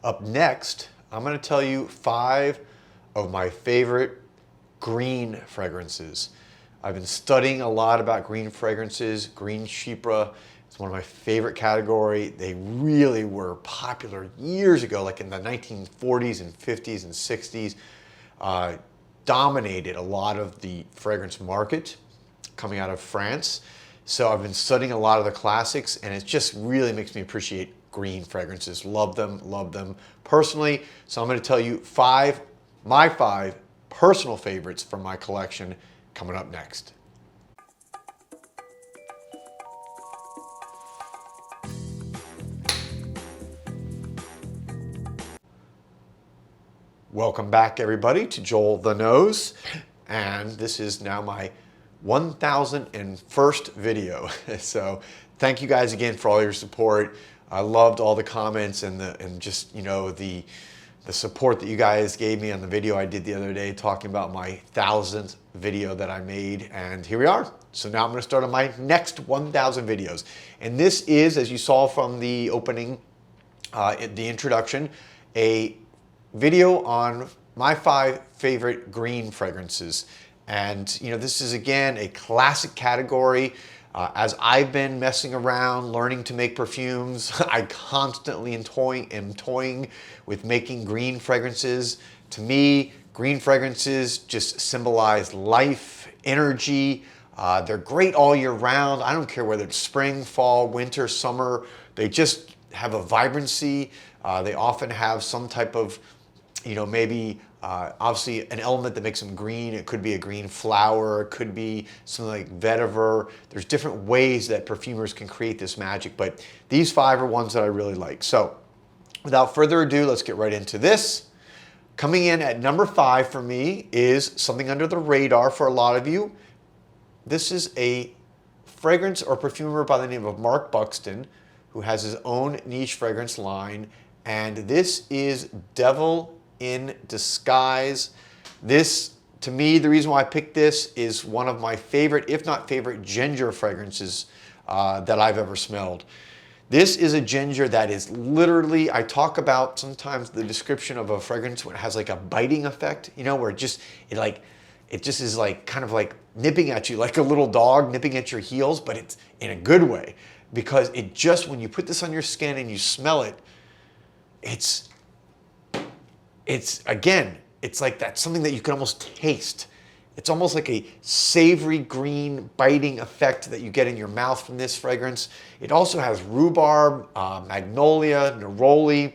Up next, I'm going to tell you 5 of my favorite green fragrances. I've been studying a lot about green fragrances. Green Chypre is one of my favorite category. They really were popular years ago, like in the 1940s and 50s and 60s. Dominated a lot of the fragrance market coming out of France. So I've been studying a lot of the classics, and it just really makes me appreciate green fragrances. Love them personally. So I'm going to tell you my five personal favorites from my collection coming up next. Welcome back, everybody, to Joel the Nose, and this is now my 1001st video. So thank you guys again for all your support. I loved all the comments and just, you know, the support that you guys gave me on the video I did the other day talking about my 1000th video that I made, and here we are. So now I'm going to start on my next 1000 videos, and this is, as you saw from the opening, the introduction, a video on my 5 favorite green fragrances. And you know, this is again a classic category. As I've been messing around, learning to make perfumes, I constantly am toying with making green fragrances. To me, green fragrances just symbolize life, energy. They're great all year round. I don't care whether it's spring, fall, winter, summer. They just have a vibrancy. They often have some type of, you know, maybe obviously an element that makes them green. It could be a green flower, it could be something like vetiver. There's different ways that perfumers can create this magic, but these 5 are ones that I really like. So without further ado, let's get right into this. Coming in at number 5 for me is something under the radar for a lot of you. This is a fragrance or perfumer by the name of Mark Buxton, who has his own niche fragrance line, and this is Devil in Disguise. This, to me, the reason why I picked this is one of my favorite, if not favorite, ginger fragrances that I've ever smelled. This is a ginger that is literally, I talk about sometimes the description of a fragrance when it has like a biting effect, you know, where it just is like kind of like nipping at you, like a little dog nipping at your heels, but it's in a good way, because it just, when you put this on your skin and you smell it, again, it's like that, something that you can almost taste. It's almost like a savory green biting effect that you get in your mouth from this fragrance. It also has rhubarb, magnolia, neroli,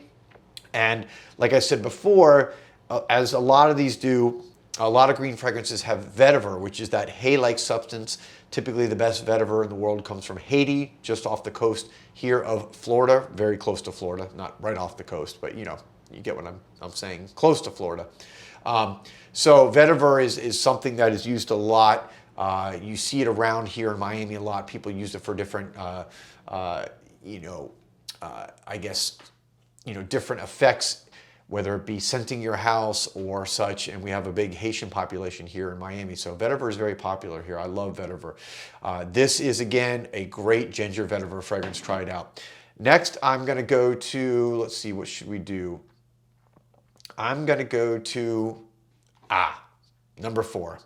and like I said before, as a lot of these do, a lot of green fragrances have vetiver, which is that hay-like substance. Typically the best vetiver in the world comes from Haiti, just off the coast here of Florida, very close to Florida, not right off the coast, but you know, you get what I'm saying, close to Florida. So vetiver is something that is used a lot. You see it around here in Miami a lot. People use it for different, I guess, you know, different effects, whether it be scenting your house or such. And we have a big Haitian population here in Miami. So vetiver is very popular here. I love vetiver. This is, again, a great ginger vetiver fragrance. Try it out. Next, I'm going to go to, let's see, what should we do? I'm going to go to, number 4.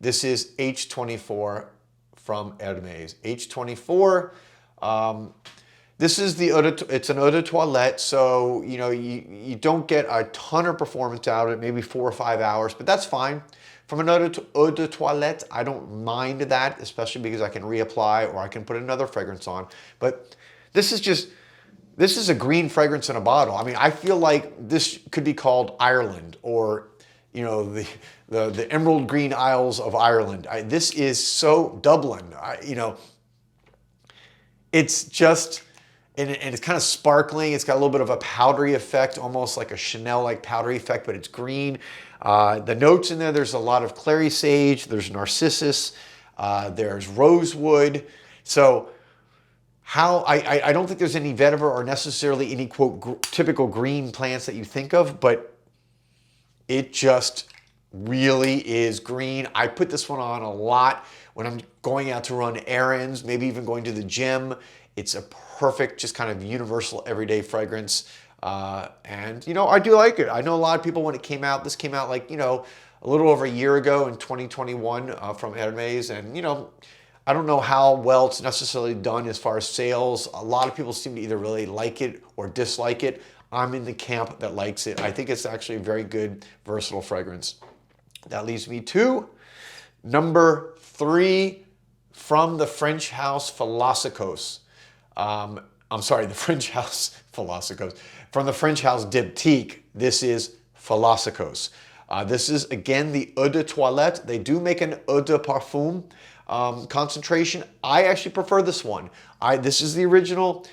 This is H24 from Hermes. H24, this is it's an eau de toilette, so you know, you don't get a ton of performance out of it, maybe 4 or 5 hours, but that's fine. From an eau de toilette, I don't mind that, especially because I can reapply or I can put another fragrance on. But this is a green fragrance in a bottle. I mean, I feel like this could be called Ireland, or you know, the emerald green isles of Ireland. This is so Dublin. You know, it's just, and it's kind of sparkling. It's got a little bit of a powdery effect, almost like a Chanel-like powdery effect, but it's green. The notes in there, there's a lot of clary sage, there's narcissus, there's rosewood. So I don't think there's any vetiver or necessarily any, quote, typical green plants that you think of, but it just really is green. I put this one on a lot when I'm going out to run errands, maybe even going to the gym. It's a perfect, just kind of universal everyday fragrance. And, you know, I do like it. I know a lot of people when it came out, this came out like, you know, a little over a year ago in 2021 from Hermes. And, you know, I don't know how well it's necessarily done as far as sales. A lot of people seem to either really like it or dislike it. I'm in the camp that likes it. I think it's actually a very good, versatile fragrance. That leads me to number 3 from the French house Philosykos. I'm sorry, the French house Philosykos. From the French house Diptyque, this is Philosykos. This is, again, the eau de toilette. They do make an eau de parfum concentration. I actually prefer this one. This is the original.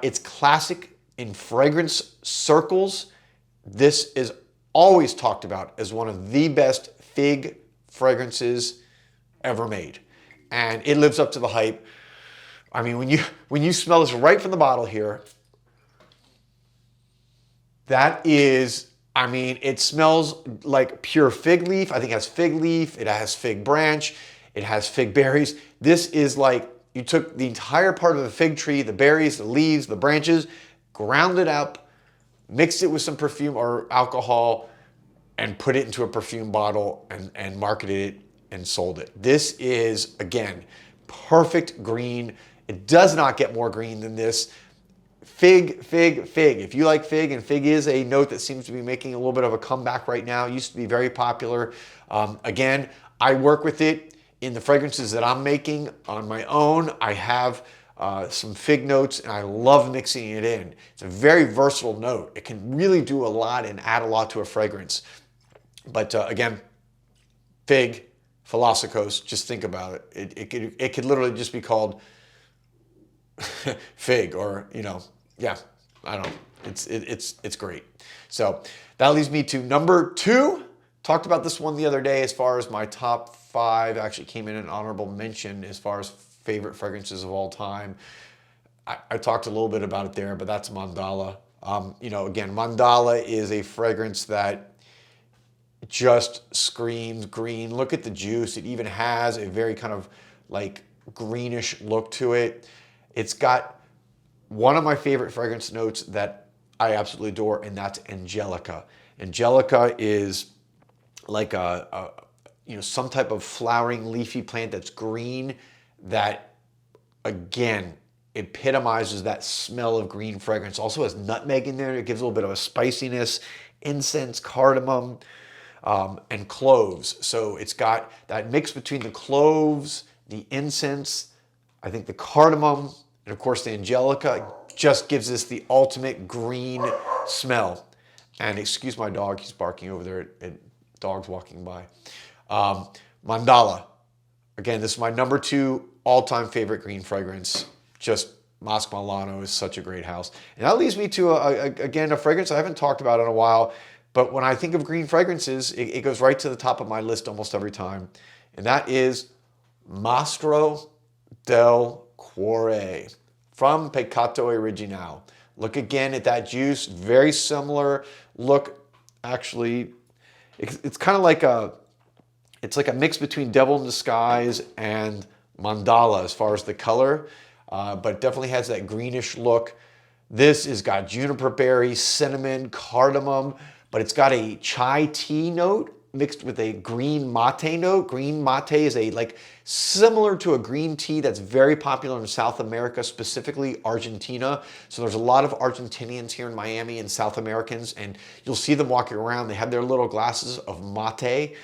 It's classic in fragrance circles. This is always talked about as one of the best fig fragrances ever made. And it lives up to the hype. I mean, when you smell this right from the bottle here, that is, I mean, it smells like pure fig leaf. I think it has fig leaf, it has fig branch, it has fig berries. This is like you took the entire part of the fig tree, the berries, the leaves, the branches, ground it up, mixed it with some perfume or alcohol, and put it into a perfume bottle and marketed it and sold it. This is, again, perfect green. It does not get more green than this. Fig, fig, fig. If you like fig, and fig is a note that seems to be making a little bit of a comeback right now. It used to be very popular. Again, I work with it in the fragrances that I'm making on my own. I have some fig notes, and I love mixing it in. It's a very versatile note. It can really do a lot and add a lot to a fragrance. But again, fig, Philosykos, just think about it. It could literally just be called fig, or, you know, yeah, I don't know. It's great. So that leads me to number 2. Talked about this one the other day as far as my top 5. Actually came in an honorable mention as far as favorite fragrances of all time. I talked a little bit about it there, but that's Mandala. You know, again, Mandala is a fragrance that just screams green. Look at the juice. It even has a very kind of like greenish look to it. It's got one of my favorite fragrance notes that I absolutely adore, and that's Angelica. Angelica is like you know, some type of flowering leafy plant that's green that, again, epitomizes that smell of green fragrance. Also has nutmeg in there. It gives a little bit of a spiciness, incense, cardamom, and cloves. So it's got that mix between the cloves, the incense, I think the cardamom, and of course the Angelica. Just gives us the ultimate green smell. And excuse my dog, he's barking over there at dogs walking by. Mandala. Again, this is my number 2 all-time favorite green fragrance. Just MASQUE Milano is such a great house. And that leads me to, again, a fragrance I haven't talked about in a while. But when I think of green fragrances, it goes right to the top of my list almost every time. And that is Mastro del Cuore from PECCATO Originale. Look again at that juice. Very similar look. Actually, it's kind of like it's like a mix between Devil in Disguise and Mandala as far as the color, but definitely has that greenish look. This has got juniper berry, cinnamon, cardamom, but it's got a chai tea note mixed with a green mate note. Green mate is a like similar to a green tea that's very popular in South America, specifically Argentina. So there's a lot of Argentinians here in Miami and South Americans, and you'll see them walking around. They have their little glasses of mate,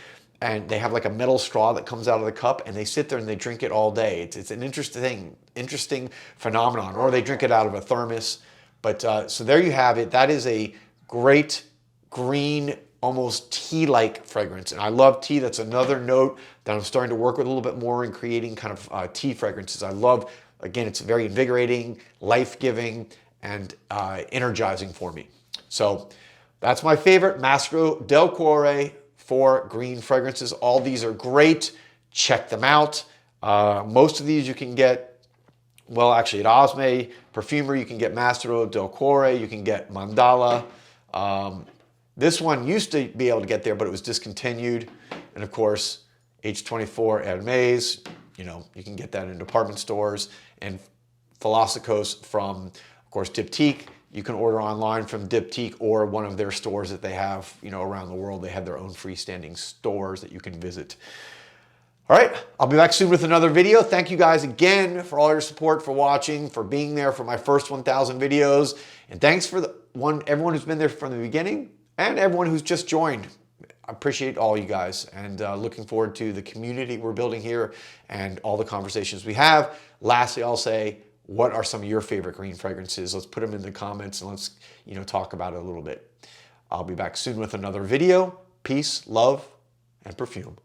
and they have like a metal straw that comes out of the cup, and they sit there and they drink it all day. It's an interesting phenomenon. Or they drink it out of a thermos. But so there you have it. That is a great green, almost tea-like fragrance. And I love tea. That's another note that I'm starting to work with a little bit more in creating kind of tea fragrances. I love, again, it's very invigorating, life-giving, and energizing for me. So that's my favorite, Mastro del Cuore, for green fragrances. All these are great. Check them out. Most of these you can get, well, actually at Osme Perfumery, you can get Mastro del Cuore, you can get Mandala. This one used to be able to get there, but it was discontinued. And of course, H24 Hermes, you know, you can get that in department stores. And Philosykos from, of course, Diptyque. you can order online from Diptyque or one of their stores that they have, you know, around the world. They have their own freestanding stores that you can visit. All right, I'll be back soon with another video. Thank you guys again for all your support, for watching, for being there for my first 1,000 videos. And thanks for everyone who's been there from the beginning and everyone who's just joined. I appreciate all you guys, and looking forward to the community we're building here and all the conversations we have. Lastly, I'll say, what are some of your favorite green fragrances? Let's put them in the comments and let's, you know, talk about it a little bit. I'll be back soon with another video. Peace, love, and perfume.